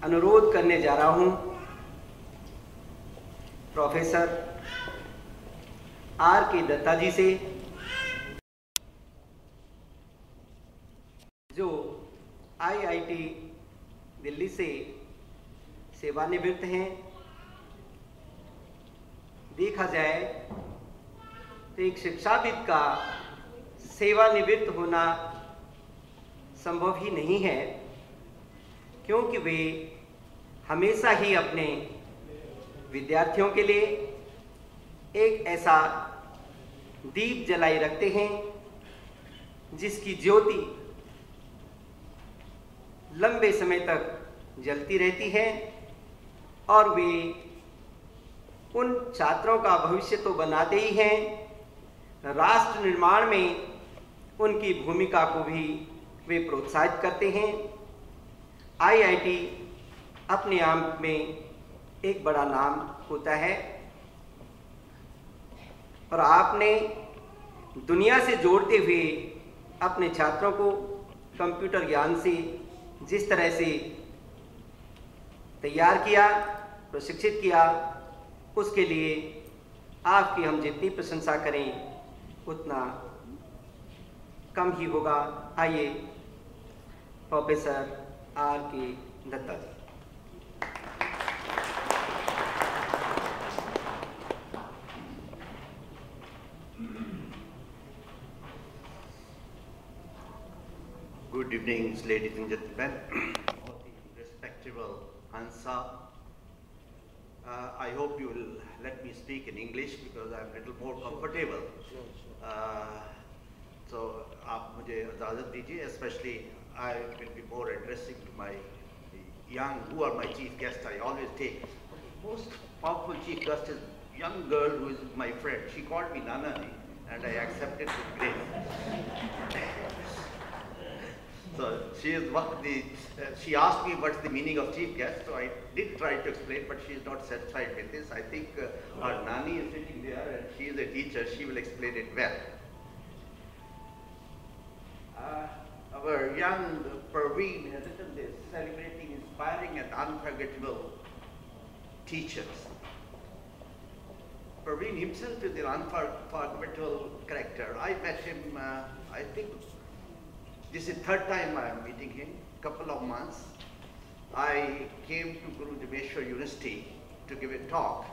अनुरोध करने जा रहा हूं प्रोफेसर आर के दत्ता जी से, जो आईआईटी दिल्ली से सेवानिवृत्त हैं। देखा जाए तो एक शिक्षाविद का सेवानिवृत्त होना संभव ही नहीं है, क्योंकि वे हमेशा ही अपने विद्यार्थियों के लिए एक ऐसा दीप जलाई रखते हैं जिसकी ज्योति लंबे समय तक जलती रहती है, और वे उन छात्रों का भविष्य तो बनाते ही हैं, राष्ट्र निर्माण में उनकी भूमिका को भी वे प्रोत्साहित करते हैं। आईआईटी अपने आप में एक बड़ा नाम होता है, और आपने दुनिया से जोड़ते हुए अपने छात्रों को कंप्यूटर ज्ञान से जिस तरह से तैयार किया, प्रशिक्षित किया, उसके लिए आपकी हम जितनी प्रशंसा करें उतना कम ही होगा। आइए प्रोफेसर आर के दत्ता जी। Good evening, ladies and gentlemen, all the respectable Hansa. I hope you will let me speak in English because I am a little more comfortable. So, आप मुझे इजाज़त दीजिए, especially I will be more addressing to my young, who are my chief guests. I always take most powerful chief guest is young girl who is my friend. She called me Nana ji, and I accepted with grace. So she is one of the. She asked me what's the meaning of chief guest. So I did try to explain, but she is not satisfied with this. I think our Nani is sitting there, and she is a teacher. She will explain it well. Our young Praveen has written this, celebrating inspiring and unforgettable teachers. Praveen himself is an unforgettable character. I met him, I think, this is third time I am meeting him, couple of months. I came to Guru Deveshwar University to give a talk,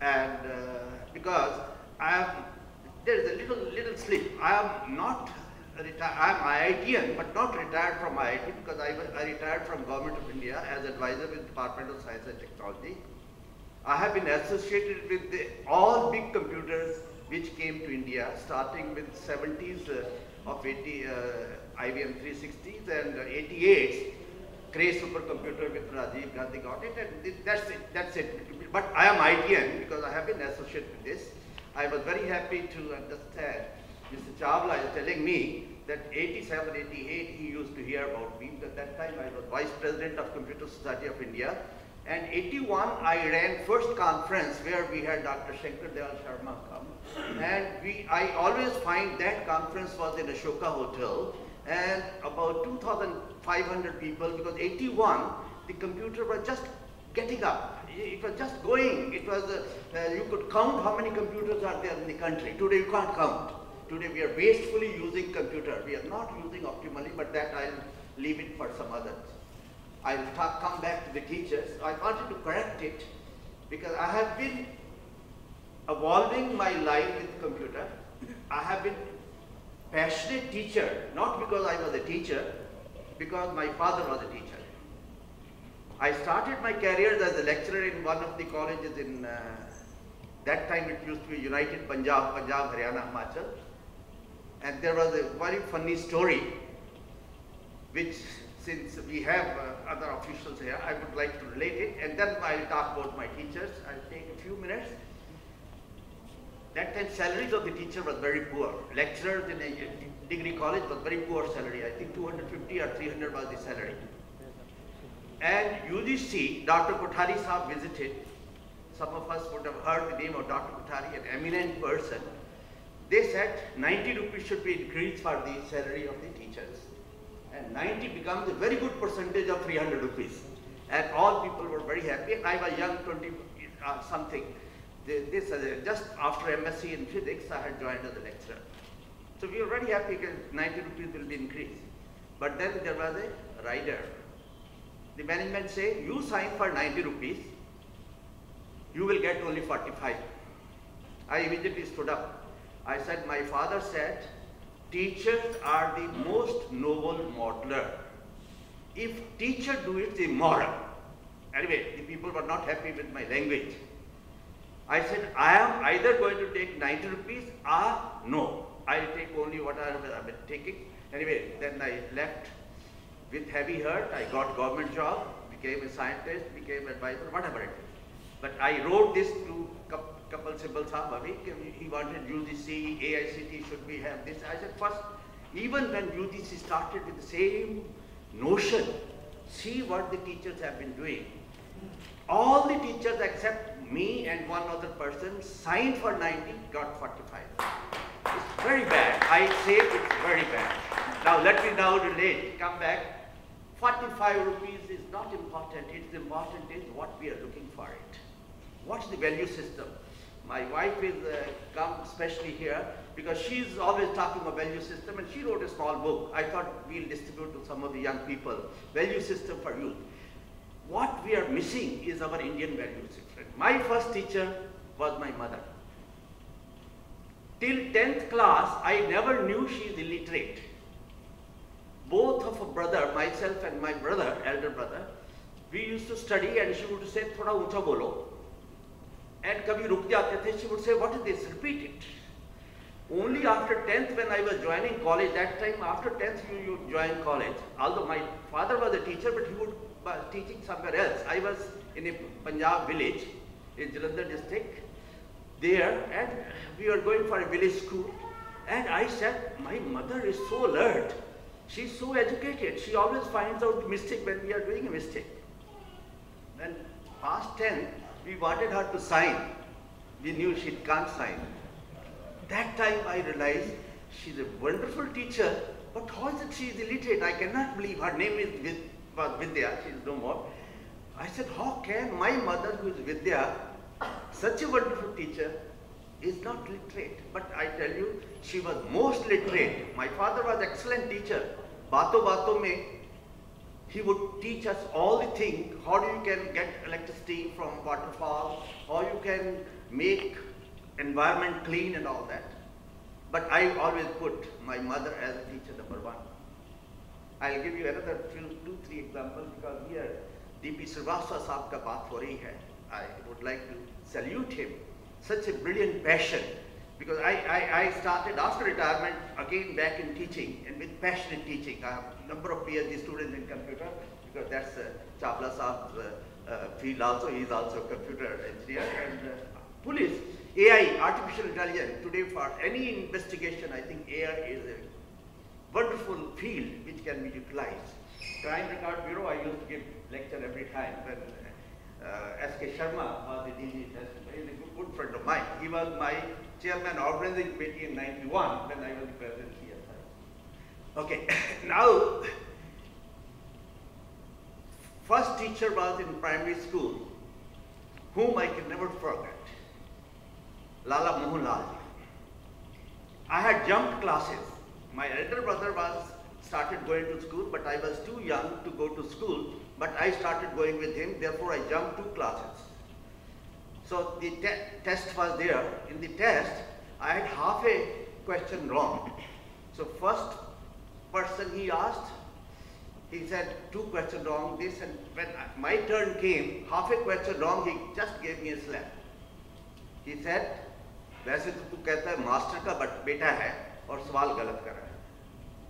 and because there is a little slip. I am not retired. I am IITian, but not retired from IIT because I retired from Government of India as advisor with Department of Science and Technology. I have been associated with all big computers which came to India, starting with 70s of IBM 360s and 88s, Cray supercomputer with Rajiv Gandhi got it, and that's it. But I am IITian because I have been associated with this. I was very happy to understand Mr. Chawla is telling me that 87, 88 he used to hear about me, because at that time I was Vice President of Computer Society of India, and 81 I ran first conference where we had Dr. Shankar Dayal Sharma come, and I always find that conference was in Ashoka Hotel, and about 2,500 people, because 81 the computer was just getting up. It was just going. It was, you could count how many computers are there in the country. Today you can't count. Today we are wastefully using computer. We are not using optimally, but that I'll leave it for some others. I'll come back to the teachers. I wanted to correct it because I have been evolving my life with computer. I have been passionate teacher, not because I was a teacher, because my father was a teacher. I started my career as a lecturer in one of the colleges in, that time it used to be United Punjab, Haryana, Himachal. And there was a very funny story, which since we have other officials here, I would like to relate it, and then I'll talk about my teachers. I'll take a few minutes. That time salaries of the teacher was very poor. Lecturers in a degree college was very poor salary. I think 250 or 300 was the salary. And UGC, Dr. Kothari Saab visited. Some of us would have heard the name of Dr. Kothari, an eminent person. They said 90 rupees should be increased for the salary of the teachers. and 90 becomes a very good percentage of 300 rupees. And all people were very happy. I was young, 20 something. Just after MSc in physics, I had joined as a lecturer. So we were very happy because 90 rupees will be increased. But then there was a rider. The management say, you sign for 90 rupees, you will get only 45. I immediately stood up. I said, my father said, teachers are the most noble modeler. If teacher do it, it's immoral. Anyway, the people were not happy with my language. I said, I am either going to take 90 rupees or no. I'll take only what I've been taking. Anyway, then I left with heavy heart. I got government job, became a scientist, became advisor, whatever it is. But I wrote this to Kapil Sibal Sahab. He wanted UGC, AICT, should we have this? I said, first, even when UGC started with the same notion, see what the teachers have been doing. All the teachers except me and one other person signed for 90, got 45. It's very bad. I say it's very bad. Now let me now relate, come back. 45 rupees is not important. It's important is what we are looking for it. What's the value system? My wife is come especially here because she's always talking about value system, and she wrote a small book. I thought we'll distribute to some of the young people. Value system for youth. What we are missing is our Indian value system. My first teacher was my mother. Till 10th class, I never knew she is illiterate. Both of a brother, myself and my brother, elder brother, we used to study, and she would say, "Thoda uncha bolo." And kabhi ruk jate the, she would say, "What is this? Repeat it." Only after 10th, when I was joining college, that time after 10th you join college. Although my father was a teacher, but he was teaching somewhere else. I was in a Punjab village in Jalandhar district there, and we were going for a village school. And I said, my mother is so alert. She's so educated. She always finds out mistake when we are doing a mistake. When past 10, we wanted her to sign. We knew she can't sign. That time I realized she's a wonderful teacher, but how is it she is illiterate? I cannot believe her name is Vidya. She is no more. I said, how can my mother, who is Vidya, such a wonderful teacher, is not literate? But I tell you, she was most literate. My father was excellent teacher. Bato bato mein, he would teach us all the things, how you can get electricity from waterfall, how you can make environment clean and all that. But I always put my mother as teacher number one. I'll give you another two, three examples, because here D.P. Srivastava Saab ka baat ho rahi hai. I would like to salute him. Such a brilliant passion, because I started after retirement again back in teaching, and with passionate teaching. I have a number of PhD students in computer, because that's Chawla Saab's field also. He is also a computer engineer. And police, AI, artificial intelligence, today for any investigation, I think AI is a wonderful field which can be utilized. Crime Record Bureau, I used to give lecture every time. When S.K. Sharma was the DG, he is a good friend of mine. He was my chairman organizing committee in 91 when I was the president CSI. Okay, now, first teacher was in primary school, whom I can never forget. Lala Mohanlal. I had jumped classes. My elder brother started going to school, but I was too young to go to school, but I started going with him, therefore I jumped 2 classes. So the test was there. In the test, I had half a question wrong. So first person he asked, he said 2 questions wrong, this, and when my turn came, half a question wrong, he just gave me a slap. He said, वैसे तो तू कहता है master का बेटा है और सवाल गलत कर रहा है.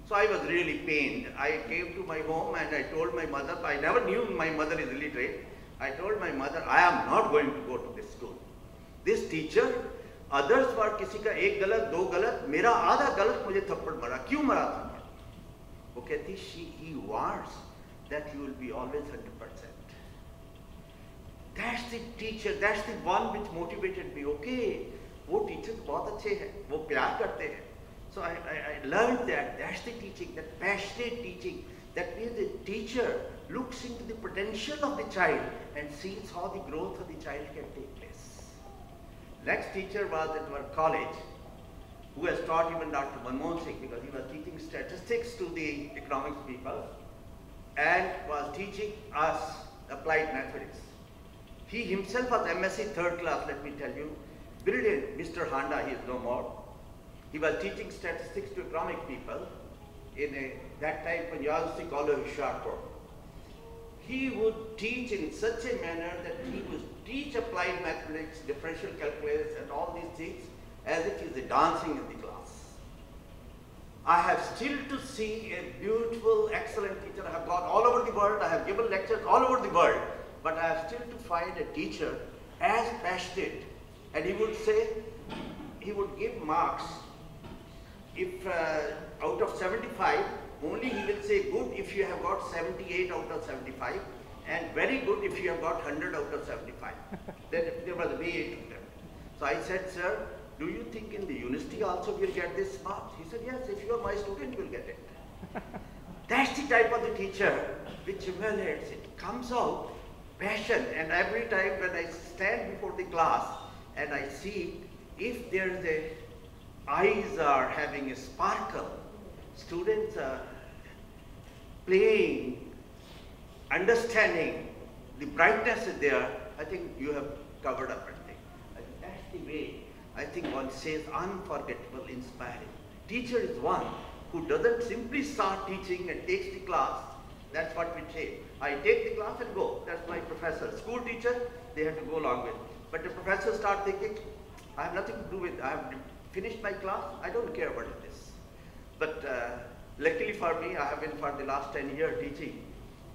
So I was really pained. I came to my home and I told my mother, I never knew my mother is illiterate. I told my mother, I am not going to go to this school. This teacher, others were किसी का 1 गलत 2 गलत, मेरा आधा गलत मुझे थप्पड़ मारा. क्यों मारा थप्पड़? वो कहती, he wants that you will be always 100%. That's the teacher, that's the one which motivated me. Okay, वो टीचर बहुत अच्छे हैं, वो प्यार करते हैं. So I learned that, that's the teaching, that passionate teaching. That means the teacher looks into the potential of the child and sees how the growth of the child can take place. Next teacher was at our college, who has taught even Dr. Manmohan Singh, because he was teaching statistics to the economics people and was teaching us applied mathematics. He himself was MSc third class, let me tell you. Brilliant, Mr. Handa, he is no more. He was teaching statistics to economic people in that time Punjab Sikh college Hisar. He would teach in such a manner that he would teach applied mathematics, differential calculus and all these things as if he is dancing in the class. I have still to see a beautiful, excellent teacher. I have gone all over the world, I have given lectures all over the world, but I have still to find a teacher as passionate. And he would say, he would give marks. If out of 75, only he will say good if you have got 78 out of 75 and very good if you have got 100 out of 75. Then there was a way to them. So I said, sir, do you think in the university also we'll get this marks? He said, yes, if you are my student, you'll get it. That's the type of the teacher which emulates it, comes out, passion, and every time when I stand before the class and I see if there's a eyes are having a sparkle, students are playing, understanding, the brightness is there, I think you have covered up everything. I think that's the way, I think one says unforgettable, inspiring. Teacher is one who doesn't simply start teaching and takes the class. That's what we say. I take the class and go. That's my professor. School teacher, they have to go along with. But the professor start thinking, I have nothing to do with, I have finished my class, I don't care what it is. But luckily for me, I have been for the last 10 years teaching.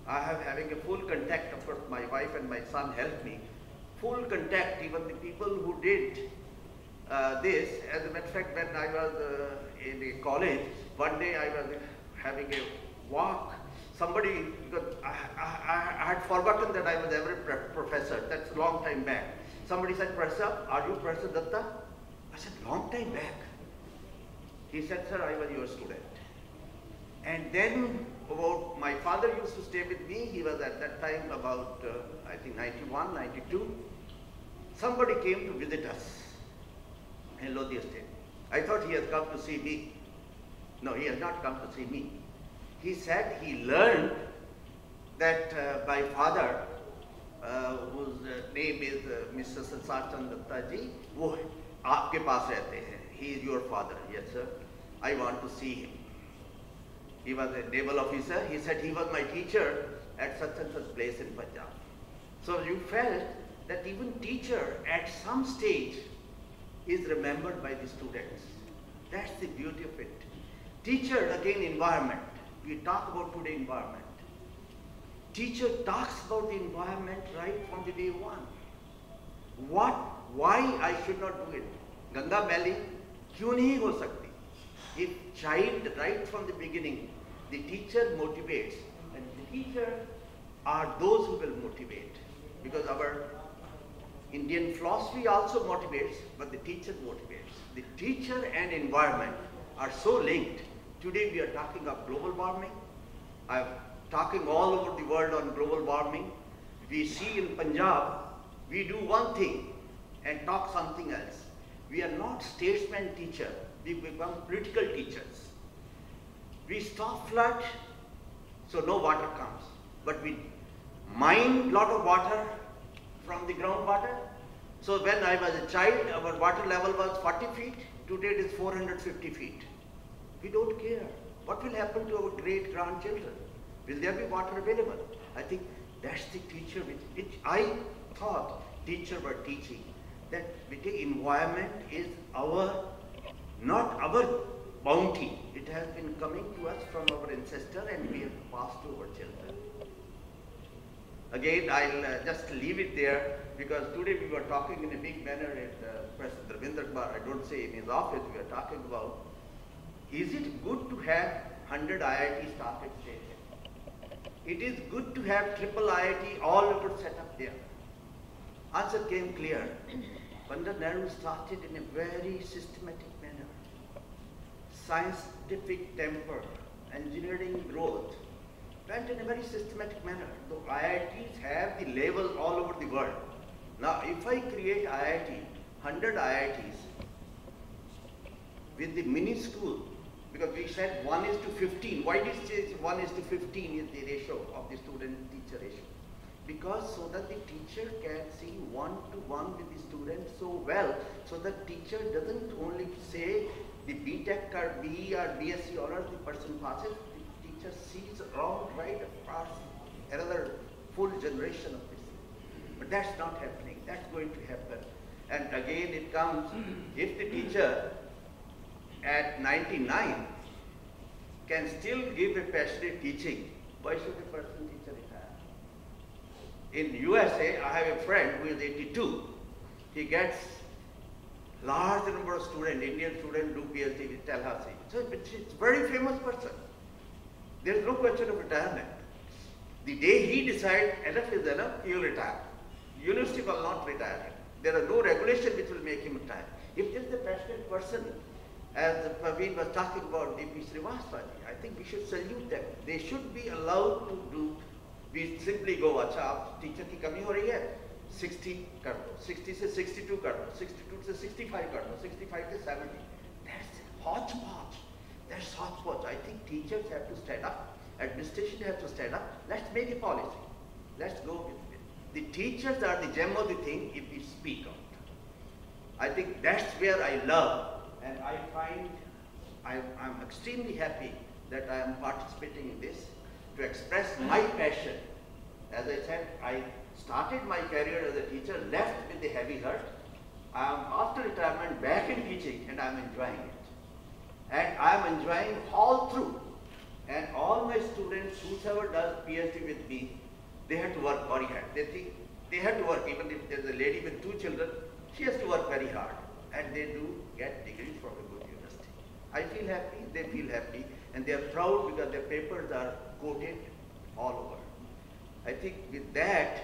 I have having a full contact, of course my wife and my son helped me. Full contact, even the people who did this. As a matter of fact, when I was in the college, one day I was having a walk. Somebody, because I had forgotten that I was ever a professor, that's a long time back. Somebody said, Professor, are you Professor Datta? I said, long time back. He said, sir, I was your student. And then about, my father used to stay with me. He was at that time about, I think 91, 92. Somebody came to visit us in Lodi Estate. I thought he has come to see me. No, he has not come to see me. He said he learned that my father, whose name is Mr. Sansar Chand Datta ji, wo aapke paas rehte hain. He is your father. Yes, sir. I want to see him. He was a naval officer. He said he was my teacher at such and such place in Punjab. So you felt that even teacher at some stage is remembered by the students. That's the beauty of it. Teacher, again, environment. We talk about today environment. Teacher talks about the environment right from the day one. Why I should not do it? Ganga Valley, kyun nahi ho sakti? If child right from the beginning, the teacher motivates, and the teacher are those who will motivate. Because our Indian philosophy also motivates, but the teacher motivates. The teacher and environment are so linked. Today we are talking of global warming. I'm talking all over the world on global warming. We see in Punjab, we do one thing and talk something else. We are not statesman teacher, we become political teachers. We stop flood, so no water comes. But we mine lot of water from the groundwater. So when I was a child, our water level was 40 feet, today it is 450 feet. We don't care. What will happen to our great grandchildren? Will there be water available? I think that's the teacher which I thought teacher were teaching. That environment is not our bounty. It has been coming to us from our ancestor and we have passed to our children. Again, I'll just leave it there because today we were talking in a big manner at President Ravinder Kumar, I don't say in his office, we are talking about, is it good to have 100 IIT started state? It is good to have triple IIT all put set up there. Answer came clear. Pandit Nehru started in a very systematic manner. Scientific temper, engineering growth, went in a very systematic manner. The IITs have the level all over the world. Now, if I create IIT, 100 IITs with the mini school, because we said 1:15. Why did we say 1:15 is the ratio of the student-teacher ratio? Because so that the teacher can see one-to-one with the student so well, so the teacher doesn't only say the BTech or BE or BSc honors the person passes, the teacher sees around right across another full generation of this. But that's not happening. That's going to happen. And again it comes, if the teacher at 99 can still give a passionate teaching, why should a person teacher retire? In USA, I have a friend who is 82. He gets large number of students, Indian students do PhD with Tallahassee. So it's a very famous person. There is no question of retirement. The day he decides enough is enough, he will retire. University will not retire him. There are no regulations which will make him retire. If there is a passionate person, as Praveen was talking about DP Srivastava, I think we should salute them. They should be allowed to do, we simply go, अच्छा आप teacher की कमी हो रही है, 60 कर दो, 60 से 62 कर दो, 62 से 65 कर दो, 65 से 70. That's hodgepodge. That's hodgepodge. I think teachers have to stand up, administration has to stand up. Let's make a policy. Let's go with it. The teachers are the gem of the thing if we speak out. I think that's where I love. And I find I'm extremely happy that I am participating in this to express my passion. As I said, I started my career as a teacher, left with a heavy heart. I am after retirement back in teaching and I am enjoying it. And I am enjoying all through. And all my students, whoever does PhD with me, they have to work very hard. They think they have to work, even if there is a lady with 2 children, she has to work very hard. And they do get degrees from a good university. I feel happy, they feel happy, and they are proud because their papers are quoted all over. I think with that,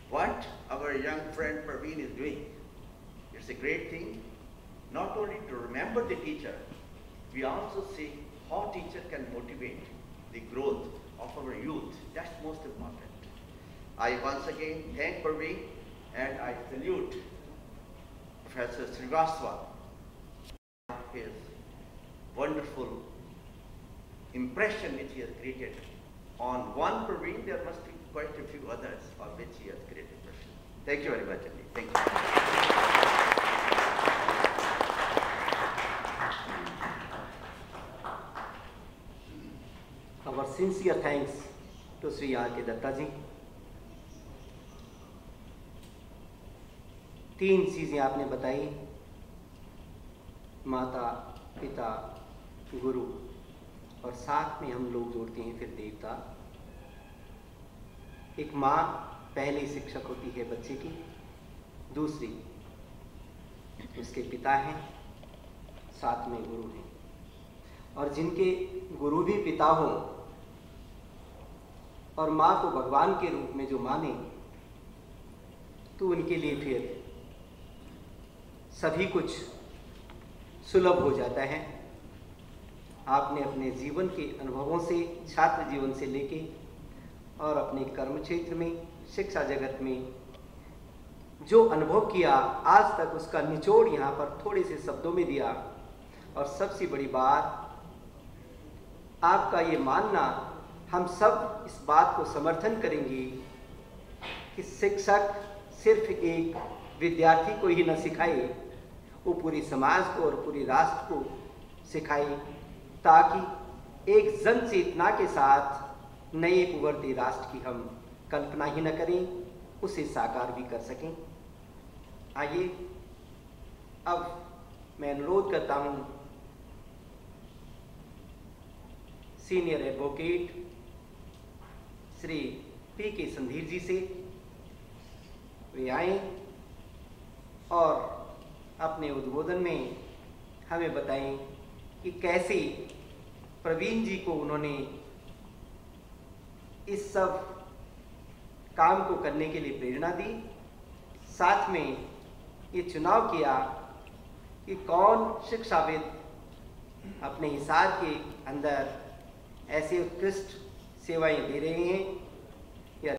what our young friend Praveen is doing, it's a great thing, not only to remember the teacher, we also see how teacher can motivate the growth of our youth. That's most important. I once again thank Praveen and I salute Professor Srivastava, his wonderful impression which he has created. On one Praveen, there must be quite a few others on which he has created impression. Thank you very much, Andy. Thank you. Our sincere thanks to Sri R.K. Datta ji. 3 चीज़ें आपने बताई, माता, पिता, गुरु, और साथ में हम लोग जोड़ते हैं फिर देवता। एक माँ पहली शिक्षक होती है बच्चे की, दूसरी उसके पिता हैं, साथ में गुरु हैं। और जिनके गुरु भी पिता हों और माँ को भगवान के रूप में जो माने, तो उनके लिए फिर सभी कुछ सुलभ हो जाता है। आपने अपने जीवन के अनुभवों से, छात्र जीवन से लेके और अपने कर्म क्षेत्र में, शिक्षा जगत में जो अनुभव किया, आज तक उसका निचोड़ यहाँ पर थोड़े से शब्दों में दिया। और सबसे बड़ी बात, आपका ये मानना, हम सब इस बात को समर्थन करेंगे कि शिक्षक सिर्फ एक विद्यार्थी को ही न सिखाए, वो पूरी समाज को और पूरी राष्ट्र को सिखाए, ताकि एक जन चेतना के साथ नए उभरते राष्ट्र की हम कल्पना ही न करें, उसे साकार भी कर सकें। आइए अब मैं अनुरोध करता हूँ senior advocate Shri P.K. Sandhir जी से, वे आए और अपने उद्बोधन में हमें बताएं कि कैसे प्रवीण जी को उन्होंने इस सब काम को करने के लिए प्रेरणा दी, साथ में ये चुनाव किया कि कौन शिक्षाविद अपने हिसार के अंदर ऐसे उत्कृष्ट सेवाएं दे रहे हैं।